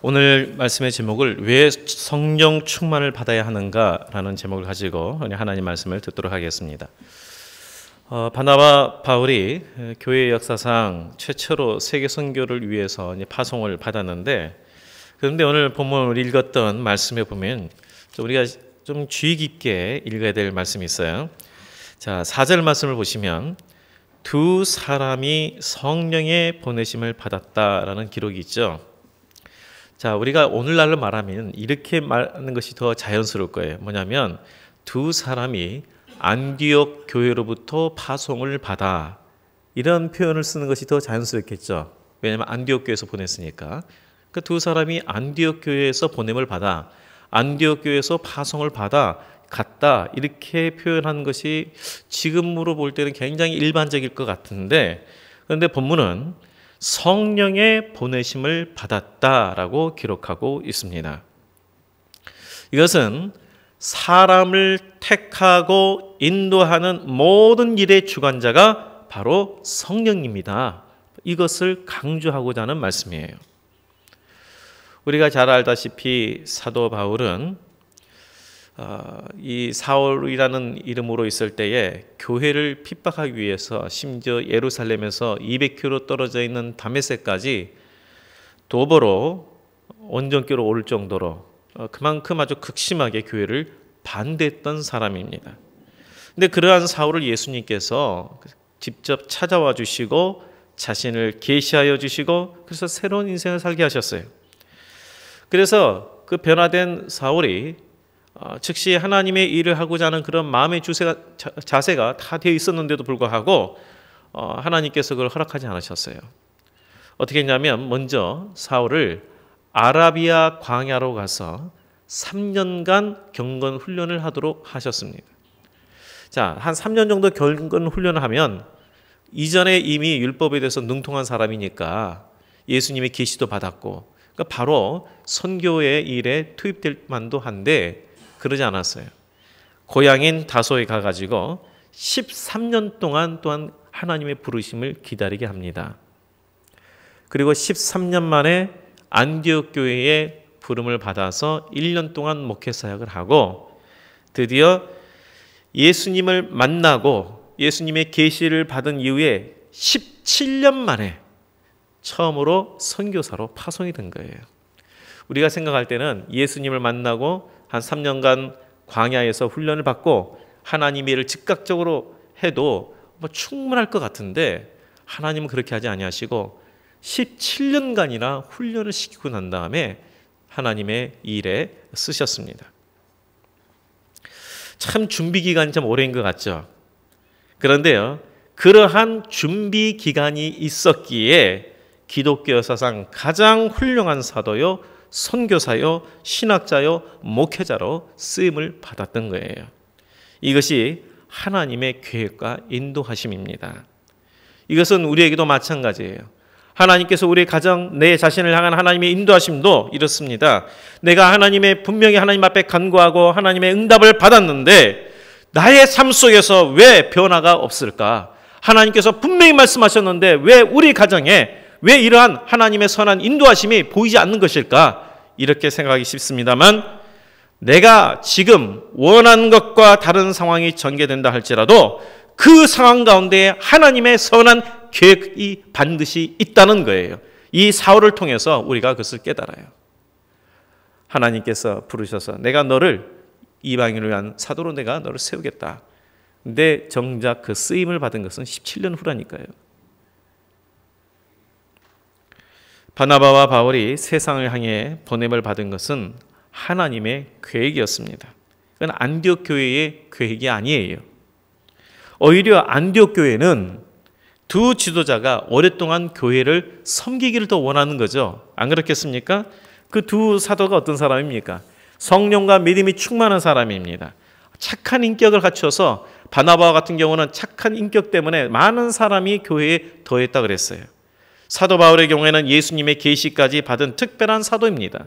오늘 말씀의 제목을 왜 성령 충만을 받아야 하는가라는 제목을 가지고 하나님 말씀을 듣도록 하겠습니다. 바나바 바울이 교회 역사상 최초로 세계 선교를 위해서 파송을 받았는데, 그런데 오늘 본문을 읽었던 말씀에 보면 우리가 좀 주의 깊게 읽어야 될 말씀이 있어요. 자, 4절 말씀을 보시면 두 사람이 성령의 보내심을 받았다라는 기록이 있죠. 자, 우리가 오늘날로 말하면 이렇게 말하는 것이 더 자연스러울 거예요. 뭐냐면 두 사람이 안디옥 교회로부터 파송을 받아, 이런 표현을 쓰는 것이 더 자연스럽겠죠. 왜냐하면 안디옥 교회에서 보냈으니까. 그 두 사람이 안디옥 교회에서 보냄을 받아, 안디옥 교회에서 파송을 받아 갔다, 이렇게 표현하는 것이 지금으로 볼 때는 굉장히 일반적일 것 같은데, 그런데 본문은 성령의 보내심을 받았다라고 기록하고 있습니다. 이것은 사람을 택하고 인도하는 모든 일의 주관자가 바로 성령입니다. 이것을 강조하고자 하는 말씀이에요. 우리가 잘 알다시피 사도 바울은 이 사울이라는 이름으로 있을 때에 교회를 핍박하기 위해서 심지어 예루살렘에서 200km 떨어져 있는 다메섹까지 도보로 온전길로 오를 정도로 그만큼 아주 극심하게 교회를 반대했던 사람입니다. 근데 그러한 사울을 예수님께서 직접 찾아와 주시고 자신을 계시하여 주시고, 그래서 새로운 인생을 살게 하셨어요. 그래서 그 변화된 사울이 즉시 하나님의 일을 하고자 하는 그런 마음의 자세가 다 되어 있었는데도 불구하고 하나님께서 그걸 허락하지 않으셨어요. 어떻게 했냐면 먼저 사울을 아라비아 광야로 가서 3년간 경건 훈련을 하도록 하셨습니다. 자, 한 3년 정도 경건 훈련을 하면 이전에 이미 율법에 대해서 능통한 사람이니까 예수님의 계시도 받았고, 그러니까 바로 선교의 일에 투입될 만도 한데 그러지 않았어요. 고향인 다소에 가가지고 13년 동안 또한 하나님의 부르심을 기다리게 합니다. 그리고 13년 만에 안디옥 교회의 부름을 받아서 1년 동안 목회 사역을 하고, 드디어 예수님을 만나고 예수님의 계시를 받은 이후에 17년 만에 처음으로 선교사로 파송이 된 거예요. 우리가 생각할 때는 예수님을 만나고 한 3년간 광야에서 훈련을 받고 하나님의 일을 즉각적으로 해도 충분할 것 같은데, 하나님은 그렇게 하지 아니하시고 17년간이나 훈련을 시키고 난 다음에 하나님의 일에 쓰셨습니다. 참 준비 기간이 좀 오래인 것 같죠. 그런데요, 그러한 준비 기간이 있었기에 기독교 역사상 가장 훌륭한 사도요, 선교사요, 신학자요, 목회자로 쓰임을 받았던 거예요. 이것이 하나님의 계획과 인도하심입니다. 이것은 우리에게도 마찬가지예요. 하나님께서 우리 가정, 내 자신을 향한 하나님의 인도하심도 이렇습니다. 내가 분명히 하나님 앞에 간구하고 하나님의 응답을 받았는데 나의 삶 속에서 왜 변화가 없을까? 하나님께서 분명히 말씀하셨는데 왜 우리 가정에 왜 이러한 하나님의 선한 인도하심이 보이지 않는 것일까? 이렇게 생각하기 쉽습니다만, 내가 지금 원하는 것과 다른 상황이 전개된다 할지라도 그 상황 가운데 하나님의 선한 계획이 반드시 있다는 거예요. 이 사울을 통해서 우리가 그것을 깨달아요. 하나님께서 부르셔서 내가 너를 이방인을 위한 사도로 내가 너를 세우겠다. 근데 정작 그 쓰임을 받은 것은 17년 후라니까요. 바나바와 바울이 세상을 향해 보냄을 받은 것은 하나님의 계획이었습니다. 그건 안디옥 교회의 계획이 아니에요. 오히려 안디옥 교회는 두 지도자가 오랫동안 교회를 섬기기를 더 원하는 거죠. 안 그렇겠습니까? 그 두 사도가 어떤 사람입니까? 성령과 믿음이 충만한 사람입니다. 착한 인격을 갖춰서 바나바와 같은 경우는 착한 인격 때문에 많은 사람이 교회에 더했다 그랬어요. 사도 바울의 경우에는 예수님의 계시까지 받은 특별한 사도입니다.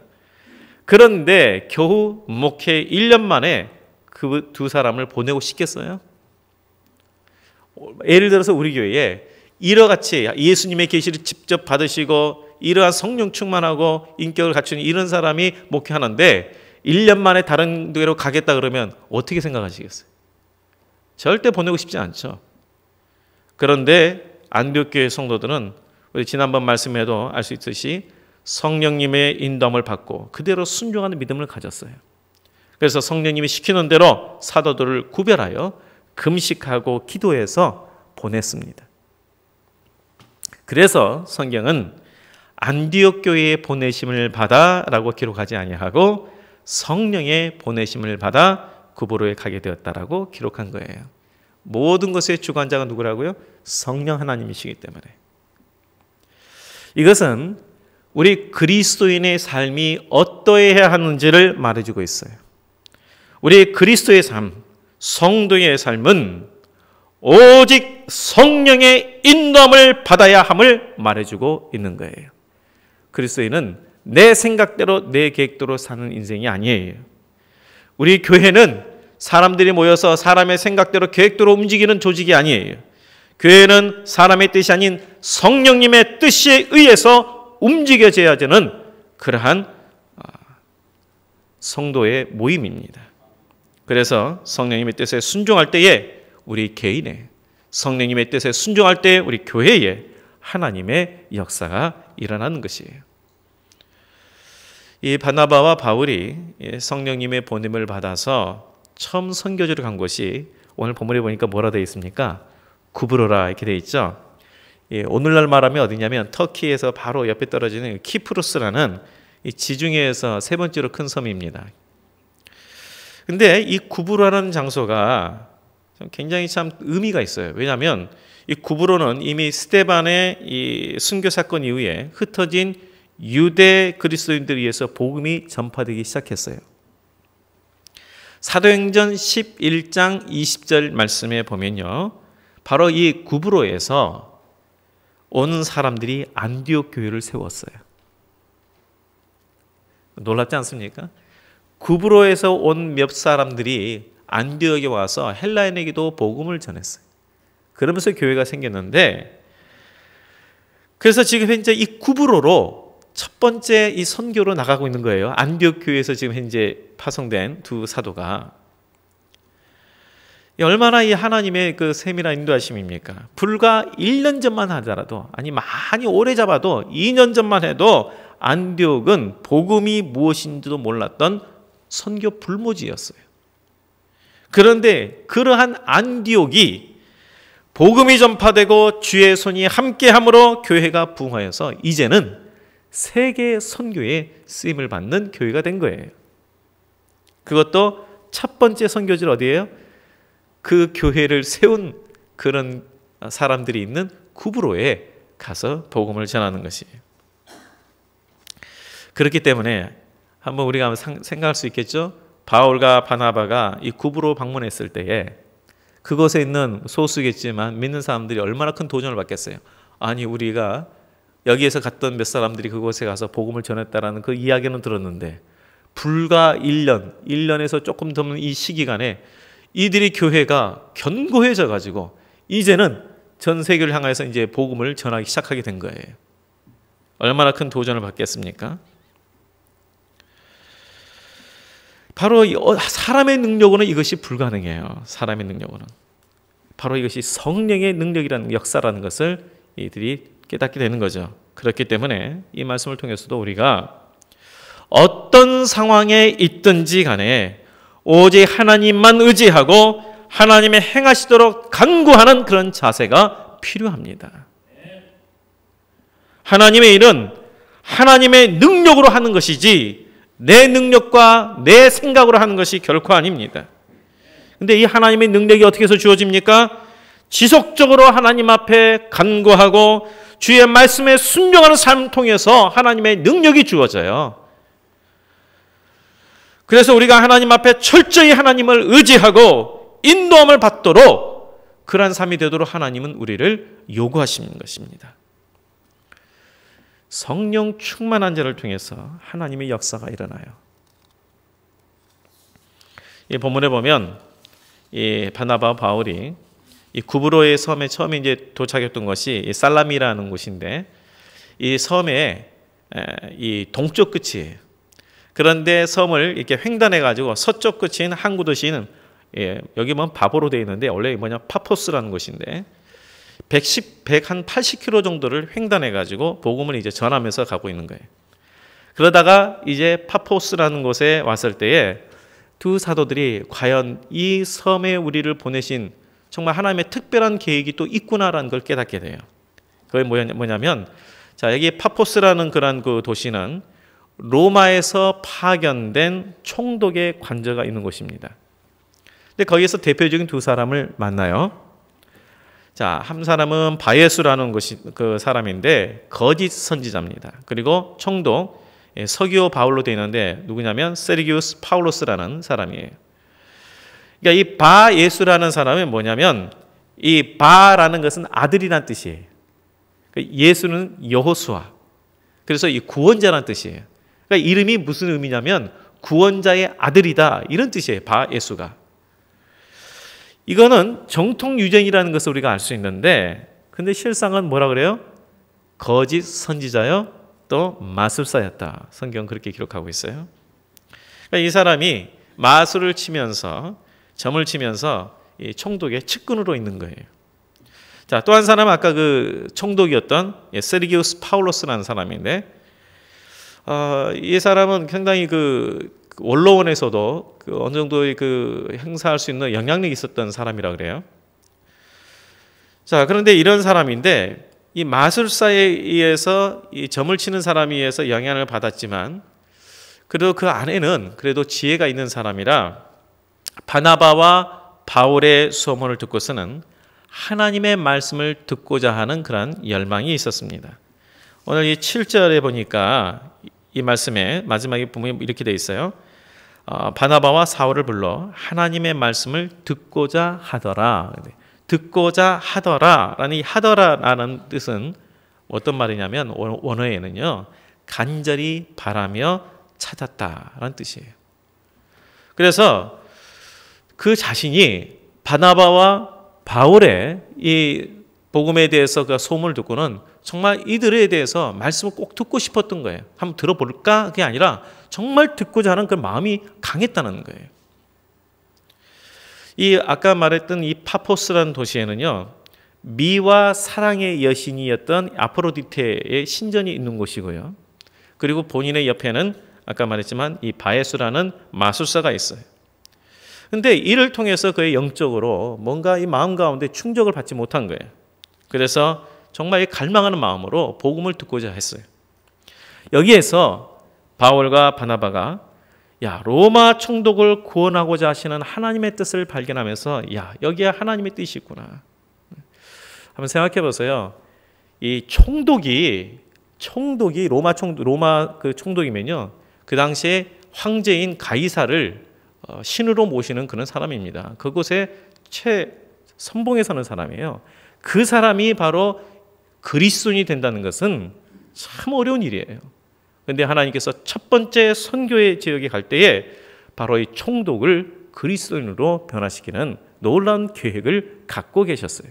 그런데 겨우 목회 1년 만에 그 두 사람을 보내고 싶겠어요? 예를 들어서 우리 교회에 이러같이 예수님의 계시를 직접 받으시고 이러한 성령 충만하고 인격을 갖춘 이런 사람이 목회하는데 1년 만에 다른 데로 가겠다 그러면 어떻게 생각하시겠어요? 절대 보내고 싶지 않죠. 그런데 안디옥교회 성도들은 우리 지난번 말씀에도 알 수 있듯이 성령님의 인도함을 받고 그대로 순종하는 믿음을 가졌어요. 그래서 성령님이 시키는 대로 사도들을 구별하여 금식하고 기도해서 보냈습니다. 그래서 성경은 안디옥 교회의 보내심을 받아라고 기록하지 아니하고 성령의 보내심을 받아 구브로에 가게 되었다라고 기록한 거예요. 모든 것의 주관자가 누구라고요? 성령 하나님이시기 때문에. 이것은 우리 그리스도인의 삶이 어떠해야 하는지를 말해주고 있어요. 우리 그리스도의 삶, 성도의 삶은 오직 성령의 인도함을 받아야 함을 말해주고 있는 거예요. 그리스도인은 내 생각대로 내 계획대로 사는 인생이 아니에요. 우리 교회는 사람들이 모여서 사람의 생각대로 계획대로 움직이는 조직이 아니에요. 교회는 사람의 뜻이 아닌 성령님의 뜻에 의해서 움직여져야 되는 그러한 성도의 모임입니다. 그래서 성령님의 뜻에 순종할 때에 우리 개인의, 성령님의 뜻에 순종할 때에 우리 교회에 하나님의 역사가 일어나는 것이에요. 이 바나바와 바울이 성령님의 보냄을 받아서 처음 선교지로 간 곳이 오늘 본문에 보니까 뭐라 되어 있습니까? 구브로라 이렇게 되어 있죠. 오늘날 말하면 어디냐면 터키에서 바로 옆에 떨어지는 키프로스라는 이 지중해에서 세 번째로 큰 섬입니다. 근데 이 구브로라는 장소가 굉장히 참 의미가 있어요. 왜냐하면 이 구브로는 이미 스데반의 이 순교 사건 이후에 흩어진 유대 그리스도인들에 의해서 복음이 전파되기 시작했어요. 사도행전 11장 20절 말씀에 보면요, 바로 이 구브로에서 온 사람들이 안디옥 교회를 세웠어요. 놀랍지 않습니까? 구브로에서 온 몇 사람들이 안디옥에 와서 헬라인에게도 복음을 전했어요. 그러면서 교회가 생겼는데, 그래서 지금 현재 이 구브로로 첫 번째 이 선교로 나가고 있는 거예요. 안디옥 교회에서 지금 현재 파송된 두 사도가. 얼마나 이 하나님의 그 세밀한 인도하심입니까? 불과 1년 전만 하더라도, 아니 많이 오래 잡아도 2년 전만 해도 안디옥은 복음이 무엇인지도 몰랐던 선교 불모지였어요. 그런데 그러한 안디옥이 복음이 전파되고 주의 손이 함께함으로 교회가 부흥하여서 이제는 세계 선교에 쓰임을 받는 교회가 된 거예요. 그것도 첫 번째 선교지는 어디예요? 그 교회를 세운 그런 사람들이 있는 구브로에 가서 복음을 전하는 것이에요. 그렇기 때문에 한번 우리가 생각할 수 있겠죠? 바울과 바나바가 이 구브로 방문했을 때에 그곳에 있는 소수겠지만 믿는 사람들이 얼마나 큰 도전을 받겠어요. 아니 우리가 여기에서 갔던 몇 사람들이 그곳에 가서 복음을 전했다라는 그 이야기는 들었는데 불과 1년에서 조금 넘는 이 시기간에 이들이 교회가 견고해져 가지고 이제는 전 세계를 향해서 이제 복음을 전하기 시작하게 된 거예요. 얼마나 큰 도전을 받겠습니까? 바로 사람의 능력으로는 이것이 불가능해요. 사람의 능력으로는. 바로 이것이 성령의 능력이라는 역사라는 것을 이들이 깨닫게 되는 거죠. 그렇기 때문에 이 말씀을 통해서도 우리가 어떤 상황에 있든지 간에 오직 하나님만 의지하고 하나님의 행하시도록 간구하는 그런 자세가 필요합니다. 하나님의 일은 하나님의 능력으로 하는 것이지 내 능력과 내 생각으로 하는 것이 결코 아닙니다. 근데 이 하나님의 능력이 어떻게 해서 주어집니까? 지속적으로 하나님 앞에 간구하고 주의 말씀에 순종하는 삶을 통해서 하나님의 능력이 주어져요. 그래서 우리가 하나님 앞에 철저히 하나님을 의지하고 인도함을 받도록 그러한 삶이 되도록 하나님은 우리를 요구하시는 것입니다. 성령 충만한 자를 통해서 하나님의 역사가 일어나요. 이 본문에 보면 이 바나바와 바울이 이 구브로의 섬에 처음에 이제 도착했던 것이 이 살라미라는 곳인데 이 섬에 이 동쪽 끝이에요. 그런데 섬을 이렇게 횡단해 가지고 서쪽 끝인 항구 도시는 여기 보면 바보로 되어 있는데 원래 뭐냐 파포스라는 곳인데 180km 정도를 횡단해 가지고 복음을 이제 전하면서 가고 있는 거예요. 그러다가 이제 파포스라는 곳에 왔을 때에 두 사도들이 과연 이 섬에 우리를 보내신 정말 하나님의 특별한 계획이 또 있구나라는 걸 깨닫게 돼요. 그게 뭐냐면 자, 여기 파포스라는 그런 그 도시는 로마에서 파견된 총독의 관저가 있는 곳입니다. 근데 거기에서 대표적인 두 사람을 만나요. 자, 한 사람은 바예수라는 그 사람인데 거짓 선지자입니다. 그리고 총독 서기오 바울로 되어 있는데 누구냐면 세르기우스 파울로스라는 사람이에요. 그러니까 이 바예수라는 사람은 뭐냐면 이 바라는 것은 아들이란 뜻이에요. 예수는 여호수아. 그래서 이 구원자란 뜻이에요. 그러니까 이름이 무슨 의미냐면 구원자의 아들이다 이런 뜻이에요. 바예수가. 이거는 정통 유전이라는 것을 우리가 알 수 있는데 근데 실상은 뭐라 그래요? 거짓 선지자요 또 마술사였다. 성경 그렇게 기록하고 있어요. 그러니까 이 사람이 마술을 치면서 점을 치면서 이 총독의 측근으로 있는 거예요. 자, 또 한 사람은 아까 그 총독이었던 세르기우스 파울로스라는 사람인데 이 사람은 상당히 그 원로원에서도 그 어느 정도의 그 행사할 수 있는 영향력이 있었던 사람이라 그래요. 자, 그런데 이런 사람인데 이 마술사에 의해서 이 점을 치는 사람에 의해서 영향을 받았지만 그래도 그 안에는 그래도 지혜가 있는 사람이라 바나바와 바울의 소문을 듣고서는 하나님의 말씀을 듣고자 하는 그런 열망이 있었습니다. 오늘 이 7절에 보니까 이 말씀에 마지막에 보면 이렇게 되어 있어요. 바나바와 사울을 불러 하나님의 말씀을 듣고자 하더라. 듣고자 하더라라는 이 하더라라는 뜻은 어떤 말이냐면 원어에는요. 간절히 바라며 찾았다라는 뜻이에요. 그래서 그 자신이 바나바와 바울의 이 복음에 대해서 그 소문을 듣고는 정말 이들에 대해서 말씀을 꼭 듣고 싶었던 거예요. 한번 들어볼까? 그게 아니라 정말 듣고자 하는 그 마음이 강했다는 거예요. 이 아까 말했던 이 파포스라는 도시에는요. 미와 사랑의 여신이었던 아프로디테의 신전이 있는 곳이고요. 그리고 본인의 옆에는 아까 말했지만 이 바예수라는 마술사가 있어요. 근데 이를 통해서 그의 영적으로 뭔가 이 마음 가운데 충족을 받지 못한 거예요. 그래서 정말 갈망하는 마음으로 복음을 듣고자 했어요. 여기에서 바울과 바나바가 야, 로마 총독을 구원하고자 하시는 하나님의 뜻을 발견하면서 야, 여기에 하나님의 뜻이 있구나. 한번 생각해 보세요. 이 총독이 로마 그 총독이면요. 그 당시에 황제인 가이사를 신으로 모시는 그런 사람입니다. 그곳에 최선봉에 서는 사람이에요. 그 사람이 바로 그리스도인이 된다는 것은 참 어려운 일이에요. 그런데 하나님께서 첫 번째 선교의 지역에 갈 때에 바로 이 총독을 그리스도인으로 변화시키는 놀라운 계획을 갖고 계셨어요.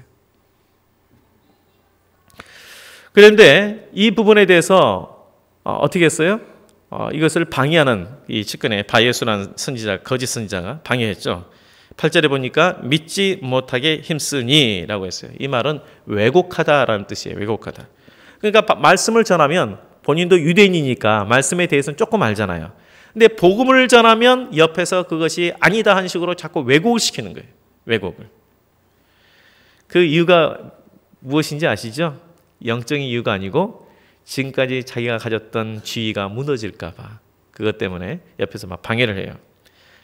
그런데 이 부분에 대해서 어떻게 했어요? 이것을 방해하는 이 측근의 바예수라는 선지자, 거짓 선지자가 방해했죠. 8절에 보니까 믿지 못하게 힘쓰니 라고 했어요. 이 말은 왜곡하다라는 뜻이에요. 왜곡하다. 그러니까 말씀을 전하면 본인도 유대인이니까 말씀에 대해서는 조금 알잖아요. 근데 복음을 전하면 옆에서 그것이 아니다 한 식으로 자꾸 왜곡을 시키는 거예요. 왜곡을. 그 이유가 무엇인지 아시죠? 영적인 이유가 아니고 지금까지 자기가 가졌던 지위가 무너질까 봐 그것 때문에 옆에서 막 방해를 해요.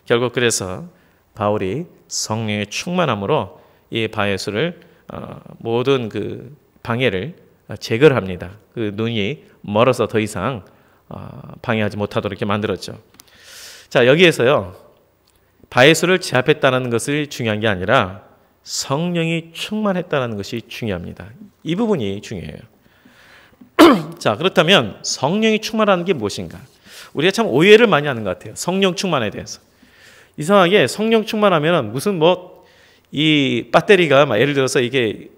결국 그래서 바울이 성령의 충만함으로 이 바예수를 모든 그 방해를 제거를 합니다. 그 눈이 멀어서 더 이상 방해하지 못하도록 이렇게 만들었죠. 자, 여기에서요. 바예수를 제압했다는 것이 중요한 게 아니라 성령이 충만했다는 것이 중요합니다. 이 부분이 중요해요. 자, 그렇다면 성령이 충만하는 게 무엇인가? 우리가 참 오해를 많이 하는 것 같아요. 성령 충만에 대해서. 이상하게 성령 충만하면 무슨 이 배터리가 예를 들어서 이게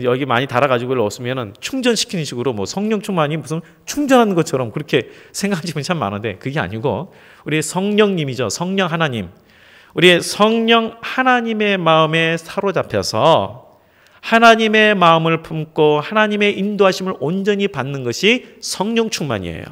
여기 많이 달아가지고 넣었으면은 충전시키는 식으로 뭐 성령 충만이 무슨 충전하는 것처럼 그렇게 생각하시는 분이 참 많은데 그게 아니고 우리 성령님이죠. 성령 하나님. 우리의 성령 하나님의 마음에 사로잡혀서 하나님의 마음을 품고 하나님의 인도하심을 온전히 받는 것이 성령 충만이에요.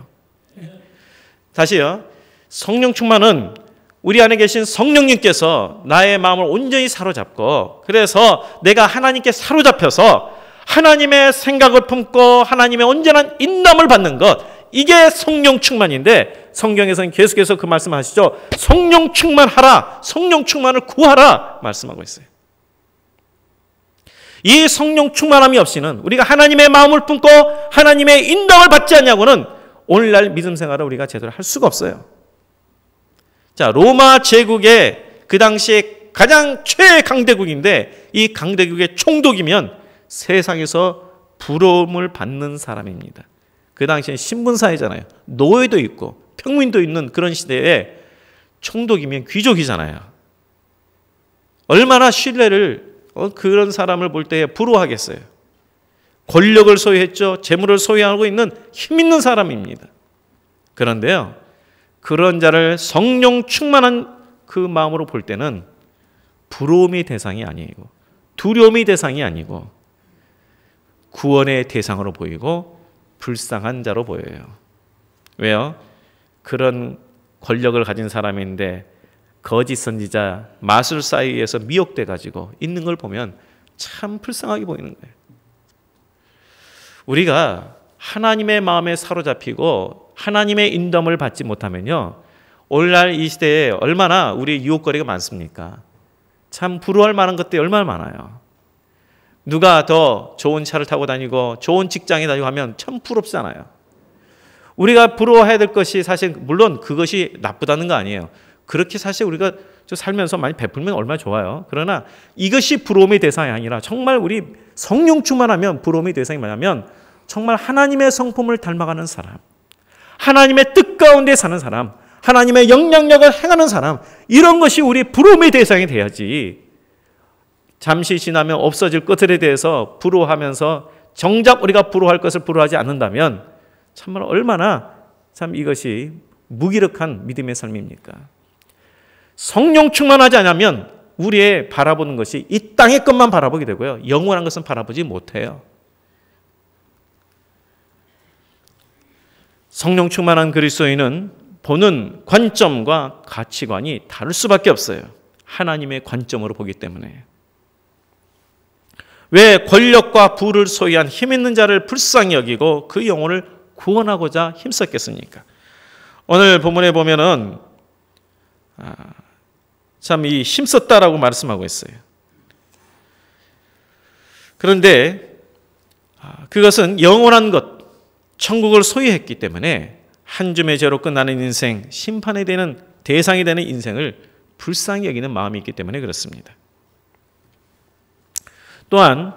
다시요. 성령 충만은 우리 안에 계신 성령님께서 나의 마음을 온전히 사로잡고 그래서 내가 하나님께 사로잡혀서 하나님의 생각을 품고 하나님의 온전한 인도함을 받는 것, 이게 성령 충만인데 성경에서는 계속해서 그 말씀하시죠. 성령 충만하라, 성령 충만을 구하라 말씀하고 있어요. 이 성령 충만함이 없이는 우리가 하나님의 마음을 품고 하나님의 인도함을 받지 않냐고는 오늘날 믿음 생활을 우리가 제대로 할 수가 없어요. 자, 로마 제국의 그 당시에 가장 최강대국인데 이 강대국의 총독이면 세상에서 부러움을 받는 사람입니다. 그 당시엔 신분사회잖아요. 노예도 있고 평민도 있는 그런 시대에 총독이면 귀족이잖아요. 얼마나 신뢰를 그런 사람을 볼 때 부러워하겠어요. 권력을 소유했죠. 재물을 소유하고 있는 힘 있는 사람입니다. 그런데요, 그런 자를 성령 충만한 그 마음으로 볼 때는 부러움의 대상이 아니고 두려움의 대상이 아니고 구원의 대상으로 보이고 불쌍한 자로 보여요. 왜요? 그런 권력을 가진 사람인데 거짓 선지자, 마술사에 의해서 미혹돼 가지고 있는 걸 보면 참 불쌍하게 보이는 거예요. 우리가 하나님의 마음에 사로잡히고 하나님의 인도함을 받지 못하면요, 오늘날 이 시대에 얼마나 우리 유혹거리가 많습니까? 참 부러워할 만한 것들이 얼마나 많아요. 누가 더 좋은 차를 타고 다니고 좋은 직장에 다니고 하면 참 부럽잖아요. 우리가 부러워해야 될 것이 사실 물론 그것이 나쁘다는 거 아니에요. 그렇게 사실 우리가 살면서 많이 베풀면 얼마나 좋아요. 그러나 이것이 부러움의 대상이 아니라 정말 우리 성령 충만하면 부러움의 대상이 뭐냐면 정말 하나님의 성품을 닮아가는 사람, 하나님의 뜻 가운데 사는 사람, 하나님의 영향력을 행하는 사람, 이런 것이 우리 부러움의 대상이 돼야지 잠시 지나면 없어질 것들에 대해서 부러워하면서 정작 우리가 부러워할 것을 부러워하지 않는다면 정말 얼마나 참 이것이 무기력한 믿음의 삶입니까? 성령 충만하지 않으면 우리의 바라보는 것이 이 땅의 것만 바라보게 되고요, 영원한 것은 바라보지 못해요. 성령 충만한 그리스도인은 보는 관점과 가치관이 다를 수밖에 없어요. 하나님의 관점으로 보기 때문에. 왜 권력과 부를 소유한 힘 있는 자를 불쌍히 여기고 그 영혼을 구원하고자 힘썼겠습니까? 오늘 본문에 보면은 참 이 힘썼다라고 말씀하고 있어요. 그런데 그것은 영원한 것, 천국을 소유했기 때문에 한 줌의 죄로 끝나는 인생, 심판에 되는 대상이 되는 인생을 불쌍히 여기는 마음이 있기 때문에 그렇습니다. 또한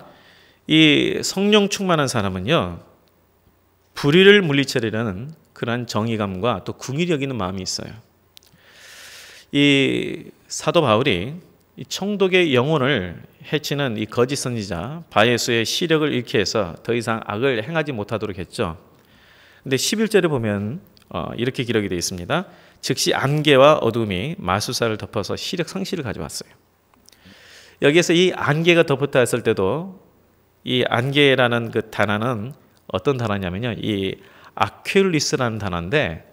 이 성령 충만한 사람은요, 불의를 물리치려는 그러한 정의감과 또 궁일이 여기는 마음이 있어요. 이 사도 바울이 이 총독의 영혼을 해치는 이 거짓 선지자 바예수의 시력을 잃게 해서 더 이상 악을 행하지 못하도록 했죠. 근데 11절에 보면 이렇게 기록이 되어 있습니다. 즉시 안개와 어둠이 마술사를 덮어서 시력 상실을 가져왔어요. 여기에서 이 안개가 덮었다 했을 때도 이 안개라는 그 단어는 어떤 단어냐면요, 이 아큐리스라는 단어인데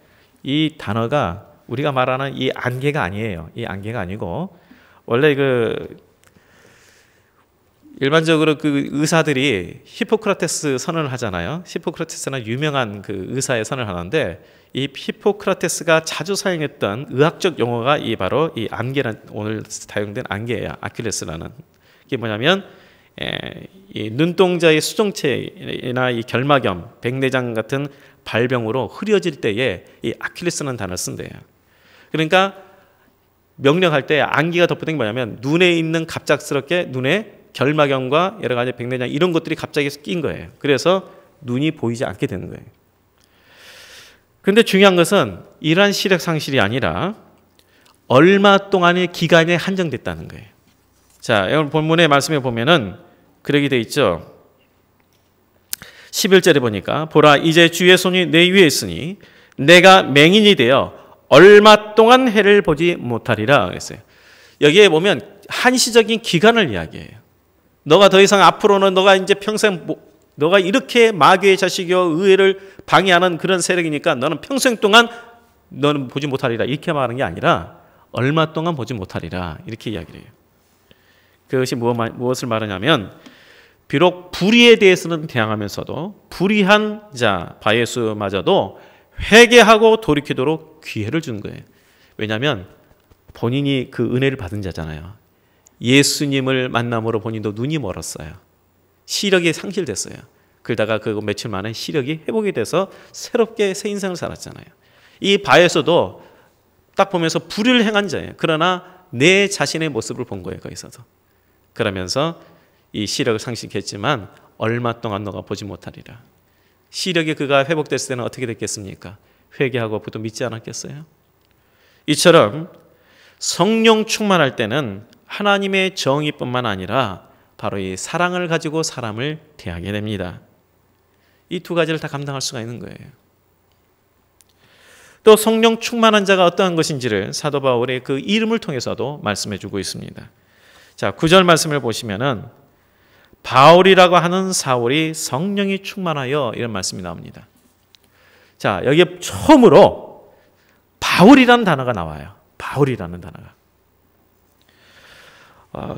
이 단어가 우리가 말하는 이 안개가 아니에요. 이 안개가 아니고 원래 그 일반적으로 그 의사들이 히포크라테스 선언을 하잖아요. 히포크라테스는 유명한 그 의사의 선언을 하는데 이 히포크라테스가 자주 사용했던 의학적 용어가 이 바로 이 안개란, 오늘 사용된 안개예요. 아킬레스라는. 이게 뭐냐면 이 눈동자의 수정체나 이 결막염, 백내장 같은 발병으로 흐려질 때에 이 아킬레스라는 단어를 쓴대요. 그러니까 명령할 때 안개가 덮어진 게 뭐냐면 눈에 있는 갑작스럽게 눈에 결막염과 여러 가지 백내장 이런 것들이 갑자기 낀 거예요. 그래서 눈이 보이지 않게 되는 거예요. 그런데 중요한 것은 이러한 시력 상실이 아니라 얼마 동안의 기간에 한정됐다는 거예요. 자, 오늘 본문의 말씀에 보면은 그러게 돼 있죠. 11절에 보니까 보라 이제 주의 손이 내 위에 있으니 내가 맹인이 되어 얼마 동안 해를 보지 못하리라 그랬어요. 여기에 보면 한시적인 기간을 이야기해요. 너가 더 이상 앞으로는 너가 이제 평생 너가 이렇게 마귀의 자식이요 의회를 방해하는 그런 세력이니까 너는 평생 동안 너는 보지 못하리라 이렇게 말하는 게 아니라 얼마 동안 보지 못하리라 이렇게 이야기를 해요. 그것이 무엇을 말하냐면 비록 불의에 대해서는 대항하면서도 불의한 자 바예수마저도 회개하고 돌이키도록 기회를 주는 거예요. 왜냐하면 본인이 그 은혜를 받은 자잖아요. 예수님을 만남으로 본인도 눈이 멀었어요. 시력이 상실됐어요. 그러다가 그 며칠 만에 시력이 회복이 돼서 새롭게 새 인생을 살았잖아요. 이 바에서도 딱 보면서 불의를 행한 자예요. 그러나 내 자신의 모습을 본 거예요. 거기서도. 그러면서 이 시력을 상실했지만 얼마 동안 너가 보지 못하리라. 시력이 그가 회복됐을 때는 어떻게 됐겠습니까? 회개하고 또 믿지 않았겠어요? 이처럼 성령 충만할 때는 하나님의 정의뿐만 아니라 바로 이 사랑을 가지고 사람을 대하게 됩니다. 이 두 가지를 다 감당할 수가 있는 거예요. 또 성령 충만한 자가 어떠한 것인지를 사도 바울의 그 이름을 통해서도 말씀해 주고 있습니다. 자, 9절 말씀을 보시면은 바울이라고 하는 사울이 성령이 충만하여 이런 말씀이 나옵니다. 자, 여기에 처음으로 바울이라는 단어가 나와요. 바울이라는 단어가.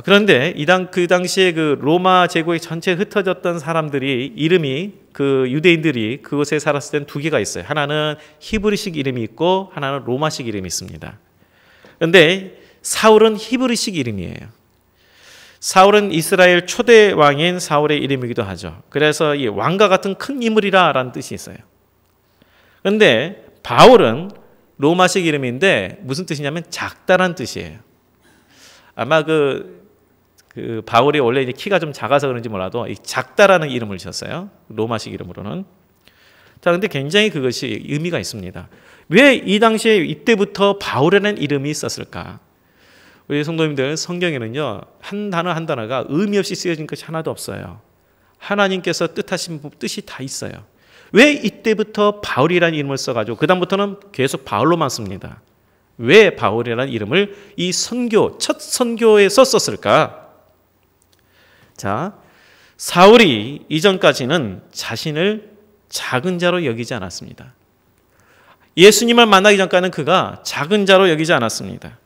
그런데 그 당시에 그 로마 제국에 전체에 흩어졌던 사람들이 이름이 그 유대인들이 그곳에 살았을 때는 두 개가 있어요. 하나는 히브리식 이름이 있고 하나는 로마식 이름이 있습니다. 그런데 사울은 히브리식 이름이에요. 사울은 이스라엘 초대 왕인 사울의 이름이기도 하죠. 그래서 이 왕과 같은 큰 인물이라는 뜻이 있어요. 그런데 바울은 로마식 이름인데 무슨 뜻이냐면 작다란 뜻이에요. 아마 그 바울이 원래 이제 키가 좀 작아서 그런지 몰라도 이 작다라는 이름을 지었어요. 로마식 이름으로는. 자, 근데 굉장히 그것이 의미가 있습니다. 왜 이 당시에 이때부터 바울이라는 이름이 있었을까? 우리 성도님들 성경에는요 한 단어 한 단어가 의미 없이 쓰여진 것이 하나도 없어요. 하나님께서 뜻하신 뜻이 다 있어요. 왜 이때부터 바울이라는 이름을 써가지고 그 다음부터는 계속 바울로만 씁니다. 왜 바울이라는 이름을 이 첫 선교에 썼을까? 자, 사울이 이전까지는 자신을 작은 자로 여기지 않았습니다. 예수님을 만나기 전까지는 그가 작은 자로 여기지 않았습니다.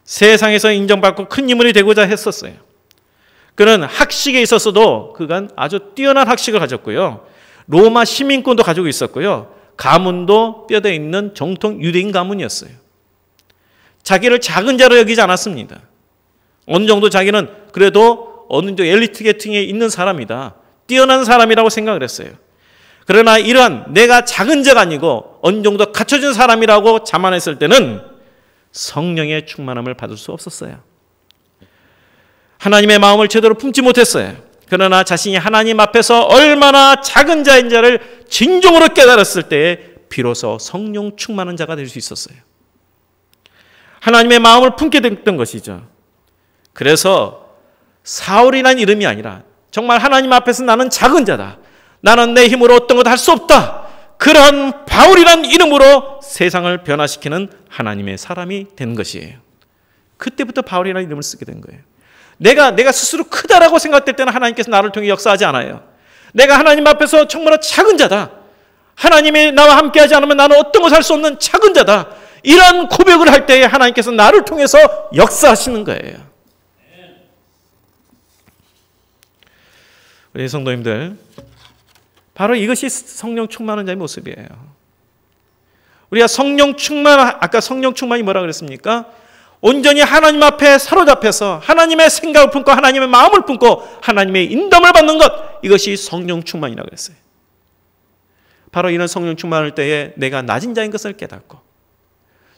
세상에서 인정받고 큰 인물이 되고자 했었어요. 그는 학식에 있어서도 그간 아주 뛰어난 학식을 가졌고요. 로마 시민권도 가지고 있었고요. 가문도 뼈대 있는 정통 유대인 가문이었어요. 자기를 작은 자로 여기지 않았습니다. 어느 정도 자기는 그래도 어느 정도 엘리트 계층에 있는 사람이다. 뛰어난 사람이라고 생각을 했어요. 그러나 이러한 내가 작은 자가 아니고 어느 정도 갖춰진 사람이라고 자만했을 때는 성령의 충만함을 받을 수 없었어요. 하나님의 마음을 제대로 품지 못했어요. 그러나 자신이 하나님 앞에서 얼마나 작은 자인 자를 진정으로 깨달았을 때에 비로소 성령 충만한 자가 될 수 있었어요. 하나님의 마음을 품게 됐던 것이죠. 그래서 사울이라는 이름이 아니라 정말 하나님 앞에서 나는 작은 자다. 나는 내 힘으로 어떤 것도 할 수 없다. 그러한 바울이라는 이름으로 세상을 변화시키는 하나님의 사람이 된 것이에요. 그때부터 바울이라는 이름을 쓰게 된 거예요. 내가 스스로 크다라고 생각될 때는 하나님께서 나를 통해 역사하지 않아요. 내가 하나님 앞에서 정말 작은 자다. 하나님이 나와 함께하지 않으면 나는 어떤 것을 할 수 없는 작은 자다. 이런 고백을 할 때에 하나님께서 나를 통해서 역사하시는 거예요. 우리 성도님들, 바로 이것이 성령 충만한 자의 모습이에요. 우리가 아까 성령 충만이 뭐라 그랬습니까? 온전히 하나님 앞에 사로잡혀서 하나님의 생각을 품고 하나님의 마음을 품고 하나님의 인도를 받는 것, 이것이 성령 충만이라고 그랬어요. 바로 이런 성령 충만할 때에 내가 낮은 자인 것을 깨닫고,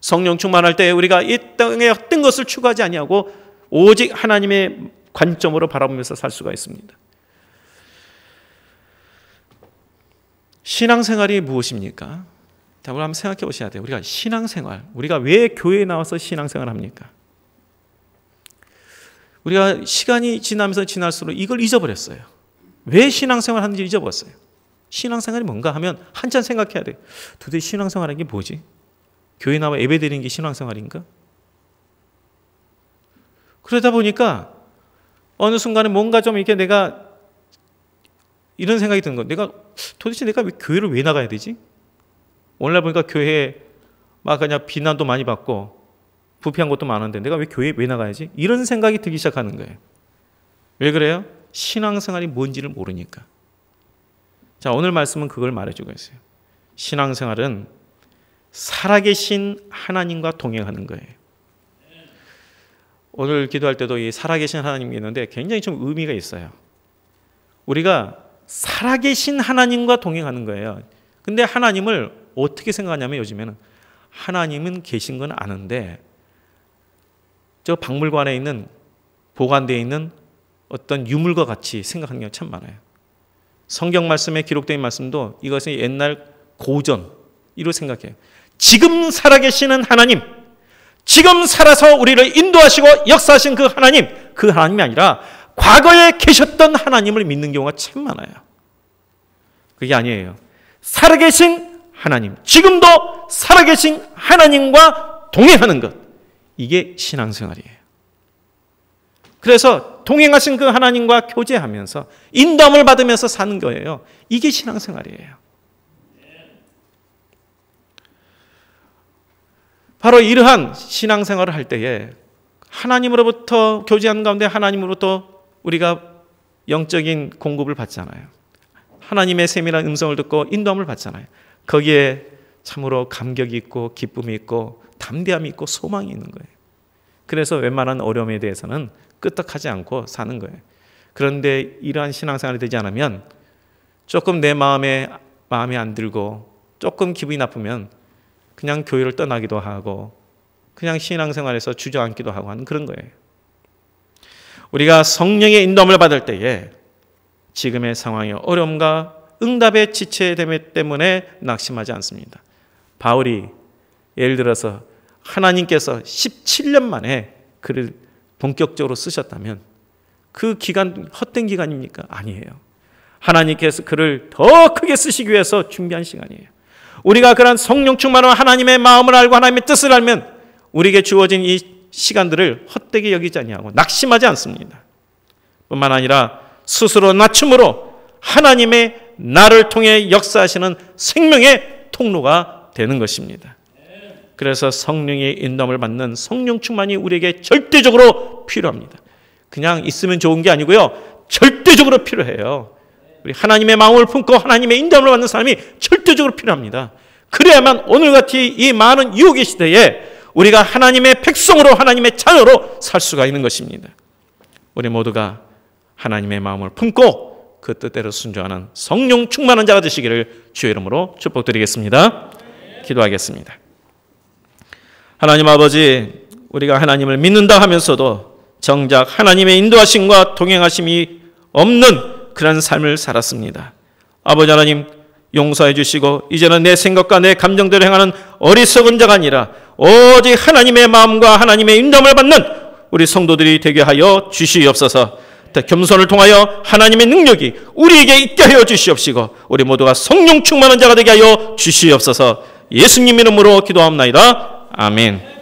성령 충만할 때에 우리가 이 땅의 어떤 것을 추구하지 아니하고 오직 하나님의 관점으로 바라보면서 살 수가 있습니다. 신앙생활이 무엇입니까? 자, 우리 한번 생각해 보셔야 돼요. 우리가 신앙생활, 우리가 왜 교회에 나와서 신앙생활을 합니까? 우리가 시간이 지나면서 지날수록 이걸 잊어버렸어요. 왜 신앙생활 하는지 잊어버렸어요. 신앙생활이 뭔가 하면 한참 생각해야 돼요. 도대체 신앙생활하는 게 뭐지? 교회 나와 예배드리는 게 신앙생활인가? 그러다 보니까 어느 순간에 뭔가 좀 이렇게 내가 이런 생각이 드는 거예요. 도대체 내가 교회를 왜 나가야 되지? 오늘날 보니까 교회에 막 그냥 비난도 많이 받고 부패한 것도 많은데 내가 왜 교회에 왜 나가야지? 이런 생각이 들기 시작하는 거예요. 왜 그래요? 신앙생활이 뭔지를 모르니까. 자, 오늘 말씀은 그걸 말해주고 있어요. 신앙생활은 살아계신 하나님과 동행하는 거예요. 오늘 기도할 때도 이 살아계신 하나님이 있는데 굉장히 좀 의미가 있어요. 우리가 살아계신 하나님과 동행하는 거예요. 근데 하나님을 어떻게 생각하냐면 요즘에는 하나님은 계신 건 아는데 저 박물관에 있는 보관되어 있는 어떤 유물과 같이 생각하는 경우가 참 많아요. 성경 말씀에 기록된 말씀도 이것은 옛날 고전 이로 생각해요. 지금 살아계시는 하나님, 지금 살아서 우리를 인도하시고 역사하신 그 하나님이 아니라 과거에 계셨던 하나님을 믿는 경우가 참 많아요. 그게 아니에요. 살아계신 하나님, 지금도 살아계신 하나님과 동행하는 것, 이게 신앙생활이에요. 그래서 동행하신 그 하나님과 교제하면서 인도함을 받으면서 사는 거예요. 이게 신앙생활이에요. 바로 이러한 신앙생활을 할 때에 하나님으로부터 교제하는 가운데 하나님으로부터 우리가 영적인 공급을 받잖아요. 하나님의 세밀한 음성을 듣고 인도함을 받잖아요. 거기에 참으로 감격이 있고 기쁨이 있고 담대함이 있고 소망이 있는 거예요. 그래서 웬만한 어려움에 대해서는 끄떡하지 않고 사는 거예요. 그런데 이러한 신앙생활이 되지 않으면 조금 내 마음에 안 들고 조금 기분이 나쁘면 그냥 교회를 떠나기도 하고 그냥 신앙생활에서 주저앉기도 하고 하는 그런 거예요. 우리가 성령의 인도함을 받을 때에 지금의 상황의 어려움과 응답의 지체됨 때문에 낙심하지 않습니다. 바울이 예를 들어서 하나님께서 17년 만에 그를 본격적으로 쓰셨다면 그 기간 헛된 기간입니까? 아니에요. 하나님께서 그를 더 크게 쓰시기 위해서 준비한 시간이에요. 우리가 그런 성령 충만한 하나님의 마음을 알고 하나님의 뜻을 알면 우리에게 주어진 이 시간들을 헛되게 여기지 아니하고 낙심하지 않습니다. 뿐만 아니라 스스로 낮춤으로 하나님의 나를 통해 역사하시는 생명의 통로가 되는 것입니다. 그래서 성령의 인도함을 받는 성령 충만이 우리에게 절대적으로 필요합니다. 그냥 있으면 좋은 게 아니고요. 절대적으로 필요해요. 우리 하나님의 마음을 품고 하나님의 인도함을 받는 사람이 절대적으로 필요합니다. 그래야만 오늘같이 이 많은 유혹의 시대에 우리가 하나님의 백성으로 하나님의 자녀로 살 수가 있는 것입니다. 우리 모두가 하나님의 마음을 품고 그 뜻대로 순종하는 성령 충만한 자가 되시기를 주의 이름으로 축복드리겠습니다. 기도하겠습니다. 하나님 아버지, 우리가 하나님을 믿는다 하면서도 정작 하나님의 인도하심과 동행하심이 없는 그런 삶을 살았습니다. 아버지 하나님, 용서해 주시고 이제는 내 생각과 내 감정대로 행하는 어리석은 자가 아니라 오직 하나님의 마음과 하나님의 인도함을 받는 우리 성도들이 되게 하여 주시옵소서. 겸손을 통하여 하나님의 능력이 우리에게 있게 하여 주시옵시고 우리 모두가 성령 충만한 자가 되게 하여 주시옵소서. 예수님 이름으로 기도합나이다. 아멘.